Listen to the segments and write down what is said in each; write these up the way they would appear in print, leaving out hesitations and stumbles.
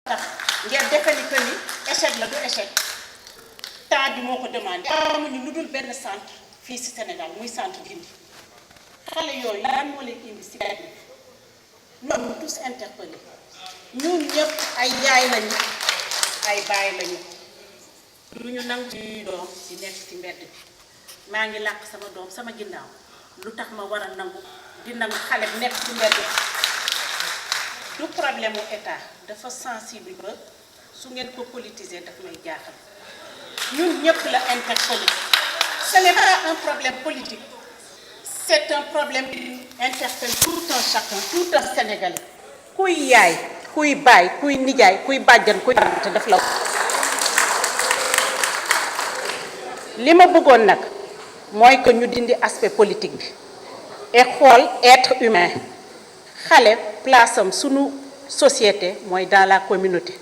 tax ngeen defe ni que ni échec la du échec temps bi moo ko demandé. amuñu lu dul benn centre fii ci Sénégal muy centre Guindi xale yooyu lan moo leen indi ci benn nous sommes tous interpellés ñun ñëpp ay yaay lañu ay baay lañu du ñu nangu ci doom di nekk ci mbedd bi maa ngi làq sama doom sama ginnaaw lu tax ma war a nangu di nangu xale bi nekk ci mbedd bi du problème mu état dafa sensible ba su ngeen ko politiser daf may jaaxal ñun ñëpp la interpellé ce n'est pas un problème politique c'est un problème qui interpelle tout un chacun tout un Sénégalais kuy yaay kuy baay kuy nijaay kuy bàjjan kuy te daf la li ma bëggoon nag mooy que ñu dindi aspect politique bi et xool être humain xale place am sunu société mooy dans la communauté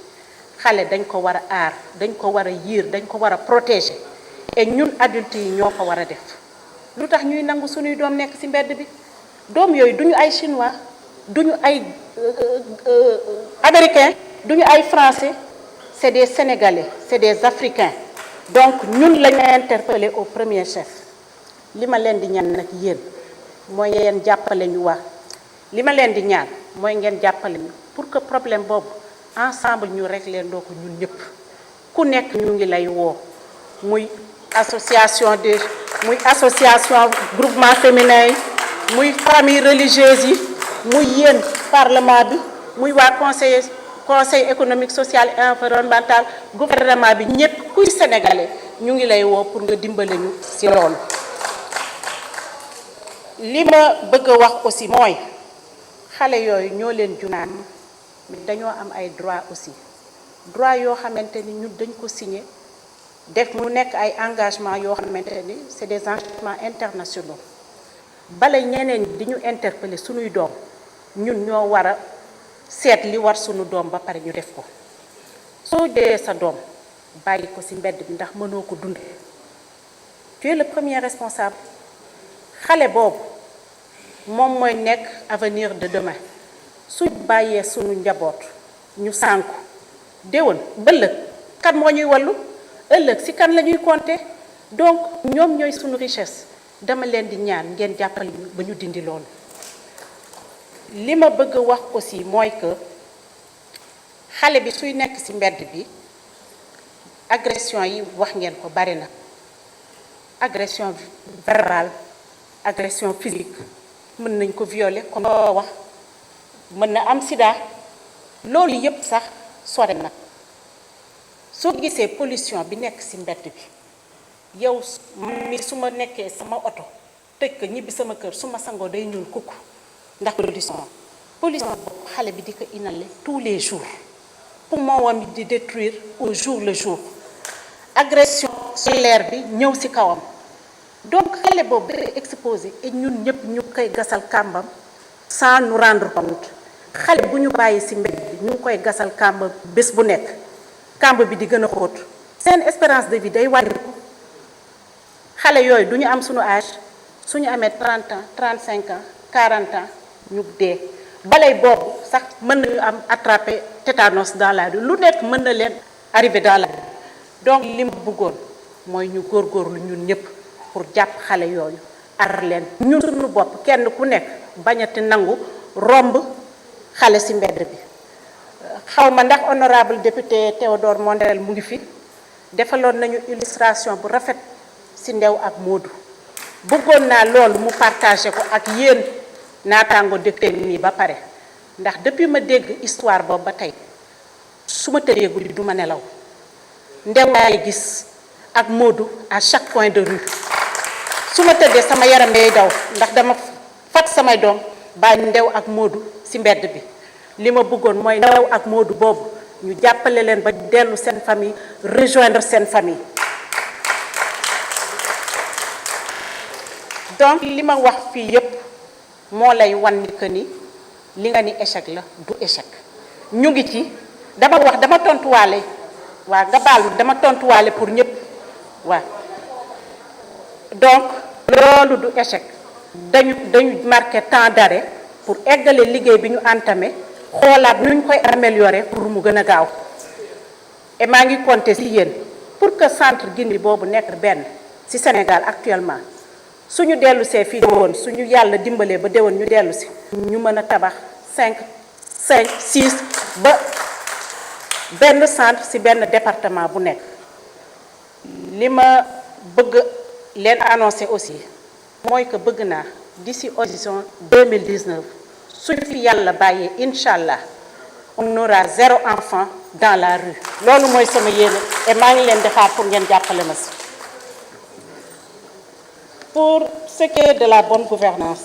xale dañ ko war a aar dañ ko war a yiir dañ ko war a protéger et ñun adultes yi ñoo ko war a def lu tax ñuy nangu sunuy doom nekk ci mbedd bi doom yooyu duñu ay chinois duñu ay américains duñu ay français c'est des sénégalais c'est des africains donc ñun lañu interpellé au premier chef li ma leen di ñaan nag yéen mooy ngeen jàppale ñu wax li ma leen di ñaan mooy ngeen jàppale ñu pour que problème boobu ensemble ñu régler ndoo ko ñun ñëpp ku nekk ñu ngi lay woo muy association groupement féminin yi muy famille religieuse yi muy yéen parlement bi muy waa conseil économique social et environnemental gouvernement bi ñëpp kuy sénégalais ñu ngi lay woo pour nga dimbale ñu ci loolu. li ma bëgg a wax aussi mooy xale yooyu ñoo leen junaan dañoo am ay droit aussi droit yoo xamante ni ñun dañ ko signé def mu nekk ay engagement yoo xamante ni c'est des engagements internationaux bala ñeneen di ñu interpeller suñuy doom ñun ñoo war a seet li war suñu doom ba pare ñu def ko soo jëlee sa doom bàyyi ko ci mbedd bi ndax mënoo ko dund tu es le premier responsable xale boobu moom mooy nekk avenir de demain su bàyyee suñu njaboot ñu sànku déwén bëllëg kan moo ñuy wallu ëllëg ci kan la ñuy compter donc ñoom ñooy suñu richesse dama leen di ñaan ngeen jàppale ba ñu dindi loolu. li ma bëgg a wax aussi mooy que xale bi suy nekk ci mbedd bi agression yi wax ngeen ko bari na agression verbale agression physique mën nañ ko violer comme loo wax mën na am sida loolu yépp sax sore na soo gisee pollution bi nekk ci mbedd bi yow mi su ma nekkee sama oto tëj ko ñibbi sama kër su ma sangoo day ñuul kukk ndax pollution boobu xale bi di ko inhaler tous les jours poumon wam di détruire au jour le jour agression solaire bi ñëw ci kawam donc xale boobu day exposé et ñun ñëpp ñu koy gasal kàmbam sans nous rendre compte xale bu ñu bàyyi ci mbedd bi ñu ngi koy gasal kàmbam bés bu nekk kàmb bi di gën a xóot seen espérance de vie day wàññiku xale yooyu du ñu am suñu âge suñu amee 30 ans 35 ans 40 ans ñu dee balay boobu sax mën nañu am attraper tétanos dans la rue lu nekk mën na leen arriver dans la rue donc li mu bëggoon mooy ñu góorgóorlu ñun ñëpp pour jàpp xale yooyu ar leen ñun suñu bopp kenn ku nekk bañati nangu romb xale ci mbedd bi xaw ma ndax honorable député Théodore Monderel mu ngi fi defaloon nañu illustration bu rafet ci Ndew ak Modou bëggoon naa loolu mu partagé ko ak yéen naataango député nii ba pare ndax depuis ma dégg histoire boobu ba tey su ma tëddee guddi du ma nelaw Ndew laay gis ak Modou à chaque coin de rue su ma tëddee sama yaram day daw ndax dama fat samay doom bàyyi Ndew ak Modou ci mbedd bi li ma bëggoon mooy Ndew ak Modou boobu ñu jàppale leen ba dellu seen famille rejoindre seen famille donc li ma wax fii yépp moo lay wan ni que ni li nga ni échec la du échec ñu ngi ci dama tontuwaale waa nga baal dama tontuwaale pour ñëpp waa donc loolu du échec dañu marqué temps d'arrêt pour eggale liggéey bi ñu entamé xoolaat nuñ koy améliorer pour mu gën a gaaw et maa ngi compter ci yéen pour que centre Guindy boobu nekk benn ci Sénégal actuellement suñu dellu see fii woon suñu yàlla dimbalee ba déwoon ñu dellu si ñu mën a tabax 5 6 ba benn centre ci benn département bu nekk. li ma bëgg leen annoncer aussi mooy que bëgg naa d'ici horizon 2019 suñu fi yàlla bàyyee incha allah on aura 0 enfant dans la rue loolu mooy sama yéene et maa ngi leen di xaar pour ngeen jàppale ma si. pour ce qui est de la bonne gouvernance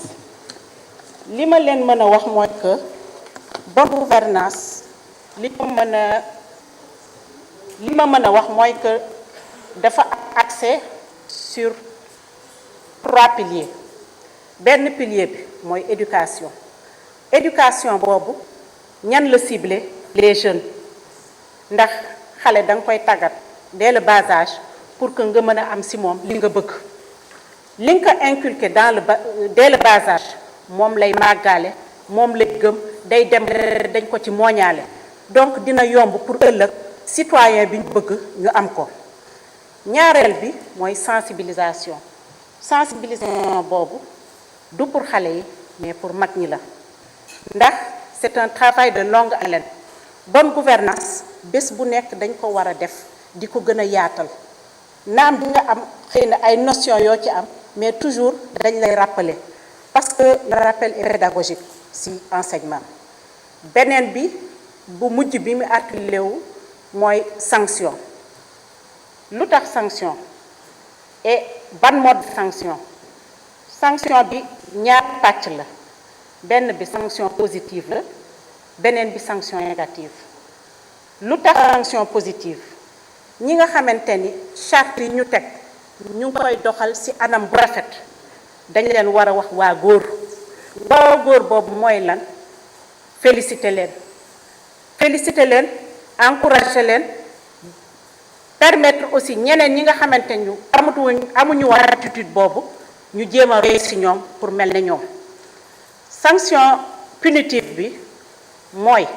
li ma leen mën a wax mooy que bonne gouvernance li ma mën a wax mooy que dafa axé sur 3 piliers benn pilier bi mooy éducation boobu ñan la ciblé les jeunes ndax xale da nga koy tàggat dès le bas âge pour que nga mën a am ci moom li nga bëgg li nga ko inculqué dès le bas âge moom lay màggaale moom lay gëm day dem dañ ko ci mooñaale donc dina yomb pour ëllëg citoyen bi ñu bëgg ñu am ko. ñaareel bi mooy sensibilisation boobu du pour xale yi mais pour mag ñi la ndax c'est un travail de longue haleine bonne gouvernance bés bu nekk dañ ko war a def di ko gën a yaatal naam di nga am xëy na ay notion yoo ci am mais toujours dañ lay rappeler parce que le rappel est pédagogique ci enseignement. beneen bi bu mujj bi mu articulé wu mooy sanction. lu tax sanction et ban mode sanction bi ñaar pàcc la benn bi sanction positive la beneen bi sanction négative. lu tax sanction positive ñi nga xamante ni charte yi ñu teg ñu ngi koy doxal ci anam bu rafet dañ leen war a wax waa góor boobu mooy lan féliciter leen encourager leen permettre aussi ñeneen ñi nga xamante ñu amuñu war attitude boobu ñu jéem a roy ci ñoom pour mel ne ñoom. sanction punitive bi mooy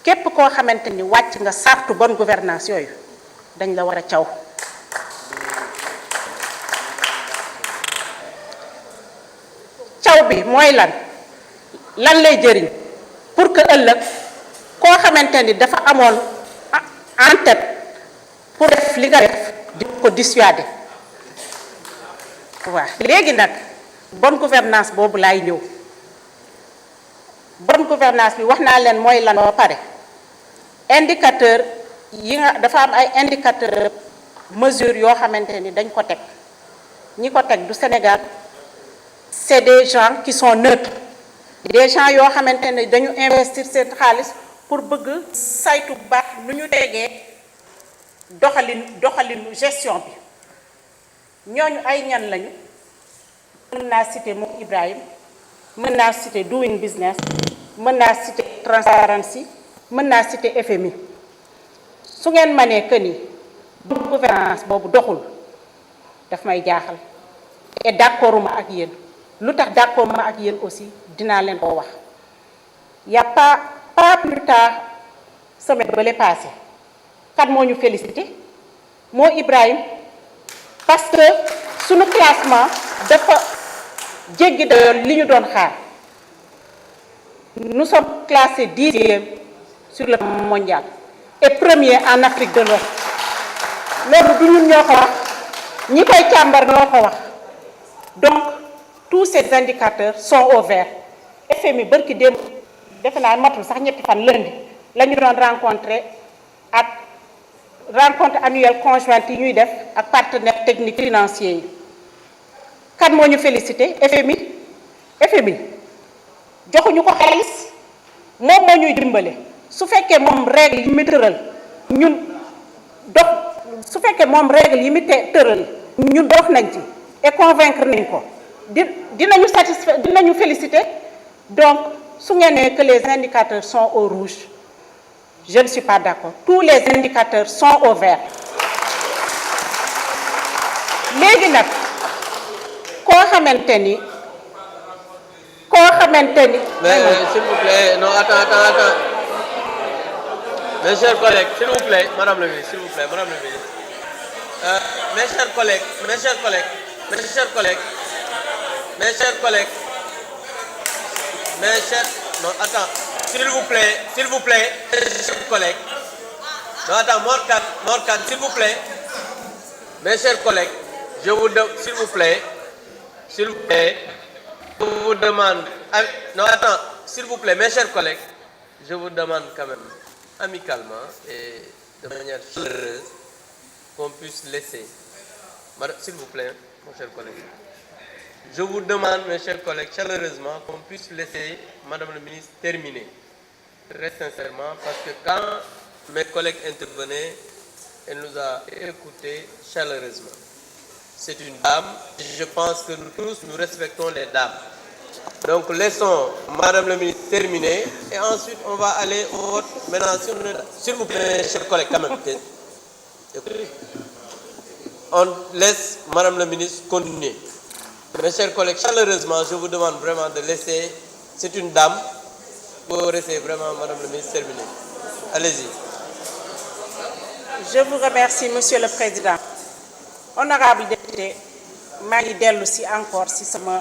képp koo xamante ni wàcc nga sartu bonne gouvernance yooyu dañ la war a caw. caw bi mooy lan lay jëriñ pour que ëllëg koo xamante ni dafa amoon en tête pour def li nga def di ko dissuader. waaw léegi nag bonne gouvernance boobu laay ñëw bonne gouvernance bi wax naa leen mooy lan ba pare indicateur yi nga dafa am ay indicateur mesure yoo xamante ni dañ ko teg ñi ko teg du Sénégal c'est des gens qui sont neutres des gens yoo xamante ne dañu investir seen xaalis pour bëgg saytu bu baax nu ñu tegee doxalinu gestion bi ñooñu ay ñan lañu mën naa citer moom Ibrahim mën naa citer doing business mën naa citer transparency mën naa citer FMI su ngeen mënee que ni gouvernance boobu doxul daf may jaaxal et d'accorduma ak yéen lu tax d'accorduma ak yéen aussi dinaa leen ko wax y a pas plus tard semaine ba le passé kat moo ñu félicité moo Ibrahim parce que suñu classement dafa jéggi dayoon li ñu doon xaar nous sommes classés 10e sur le plan mondial et premier en Afrique de l'Ouest loolu du ñun ñoo ko wax ñi koy càmbar ñoo ko wax donc tous ces indicateurs sont au vert. FMI bërki démb defe naa matul sax ñetti fan lundi la ñu doon rencontre annuelle conjointe yi ñuy def ak partenaires techniques financiers yi kan moo ñu félicité FMI joxuñu ko xaalis moom moo ñuy dimbale su fekkee moom règle yi mu tëral ñun dox su fekkee moom règle yi mu tëral ñun dox nañ ci et convaincre nañ ko dinañu satisfaire dinañu félicité donc su ngeen nee que les indicateurs sont au rouge je ne suis pas d'accord tous les indicateurs sont au vert léegi nag koo koo xamante ni. Mais s'il vous plaît, non, attends. Mes chers collègues, s'il vous plaît, Madame le ministre, s'il vous plaît, Madame le ministre. Mes chers collègues, non, attends, s'il vous plaît, mes chers collègues. Non, attends, Morkan, s'il vous plaît. Mes chers collègues, je vous demande, s'il vous plaît, je vous demande, non, attends, s'il vous plaît, mes chers collègues, je vous demande quand même, amicalement et de manière chaleureuse, qu'on puisse laisser, s'il vous plaît, mon cher collègue, je vous demande, mes chers collègues, chaleureusement, qu'on puisse laisser Madame le ministre terminer, très sincèrement, parce que quand mes collègues intervenaient, elle nous a écoutés chaleureusement. C'est une dame, je pense que nous tous, nous respectons les dames. Donc laissons Madame le ministre terminer et ensuite on va aller au vote. Maintenant, s'il vous plaît, mes chers collègues, quand même. Écoutez. On laisse Madame le ministre continuer. Mes chers collègues, chaleureusement, je vous demande vraiment de laisser, c'est une dame, pour laisser vraiment Madame le ministre terminer. Allez-y. Je vous remercie, Monsieur le Président. Honorable député, maa ngi dellu si encore si sama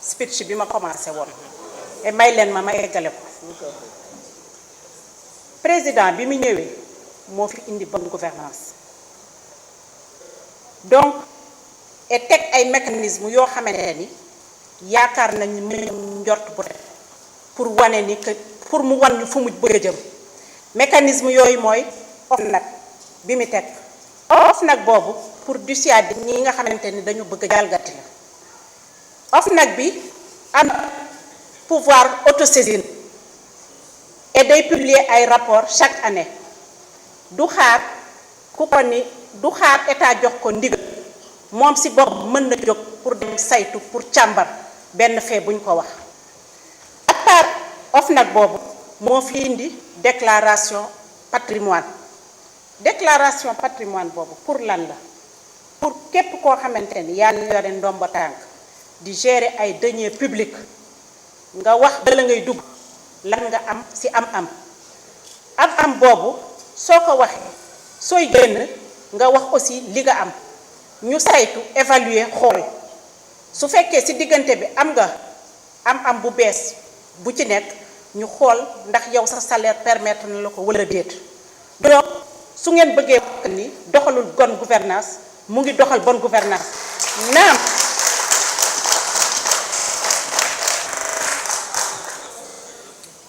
speech bi ma commencé woon et may leen ma eggale ko. Président bi mu ñëwee moo fi indi bonne gouvernance donc et teg ay mécanismes yoo xamante ni yaakaar nañu njort bu rek pour wane ni que pour mu wan ñu fu mu bëgg a jëm mécanisme yooyu mooy OFNAC bi mu teg OFNAC boobu pour dissuader ñi nga xamante ni dañu bëgg a jalgati la OFNAC bi am pouvoir autosaisine et day publier ay rapport chaque année du xaar ku ko ni du xaar état jox ko ndigal moom si bopp mën na jóg pour dem saytu pour càmbar benn fait buñ ko wax à part OFNAC boobu moo fi indi déclaration patrimoine boobu pour lan la pour képp koo xamante ni yaa ngi yore ndombo tànk di gérer ay deniers publics nga wax bala ngay dugg lan nga am ci am boobu soo ko waxee sooy génn nga wax aussi li nga am ñu saytu évaluer xool su fekkee ci diggante bi am nga am bu bees bu ci nekk ñu xool ndax yow sa salaire permettre na la ko wala déet donc su ngeen bëggee ni doxalul bonne gouvernance mu ngi doxal bonne gouvernance naam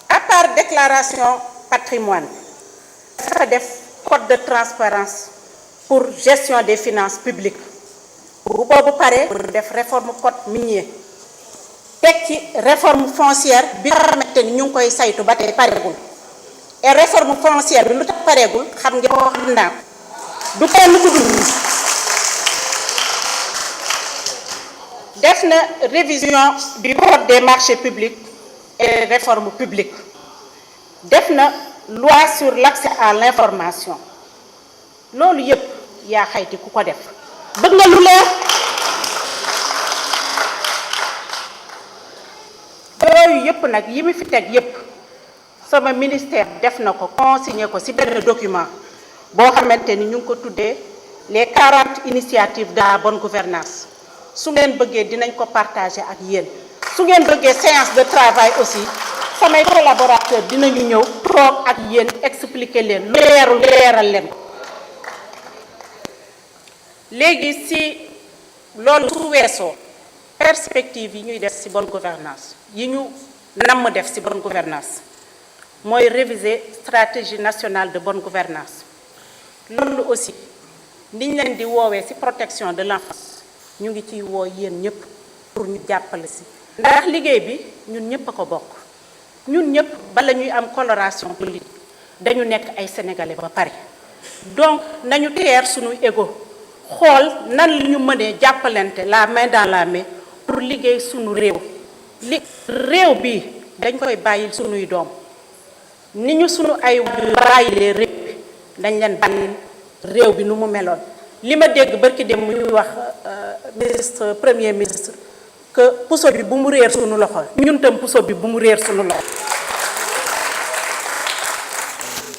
à part déclaration patrimoine dafa def code de transparence pour gestion des finances publiques bu boobu pare pour def réforme code minier teg ci réforme foncière bi nga xamante ni ñu ngi koy saytu ba tey pareegul et réforme foncière bi lu tax pareegul xam nga ko xam naa du kenn ku dul def na révision du code des marchés publics et réforme publique def na loi sur l'accès à l'information loolu yëpp yaa xayti ku ko def bëgg nga lu leer yooyu yëpp nag yi mu fi teg yëpp sama ministère def na ko consigné ko ci benn document boo xamante ni ñu ngi ko tuddee les 40 initiatives de la bonne gouvernance su ngeen bëggee dinañ ko partager ak yéen su ngeen bëggee séance de travail aussi samay collaborateurs dinañu ñëw toog ak yéen expliquer leen leeral leen ko léegi ci loolu su weesoo perspective yi ñuy def ci bonne gouvernance yi ñu namm def ci bonne gouvernance mooy réviser stratégie nationale de bonne gouvernance loolu aussi niñ leen di woowee ci protection de l'enfance ñu ngi ciy woo yéen ñëpp pour ñu jàppale ci ndax liggéey bi ñun ñëpp a ko bokk ñun ñëpp bala ñuy am coloration politique dañu nekk ay sénégalais ba pare donc nañu teer suñu ego xool nan la ñu mënee jàppalante la main dans la main pour liggéey suñu réew réew bi dañ koy bàyyil suñuy doom ni ñu suñu ay bàyyilee réew bi dañ leen bàyyil réew bi nu mu meloon li ma dégg barki dem muy wax ministre premier ministre que puso bi bu mu réer sunu loxo ñun tam puso bi bu mu réer sunu loxo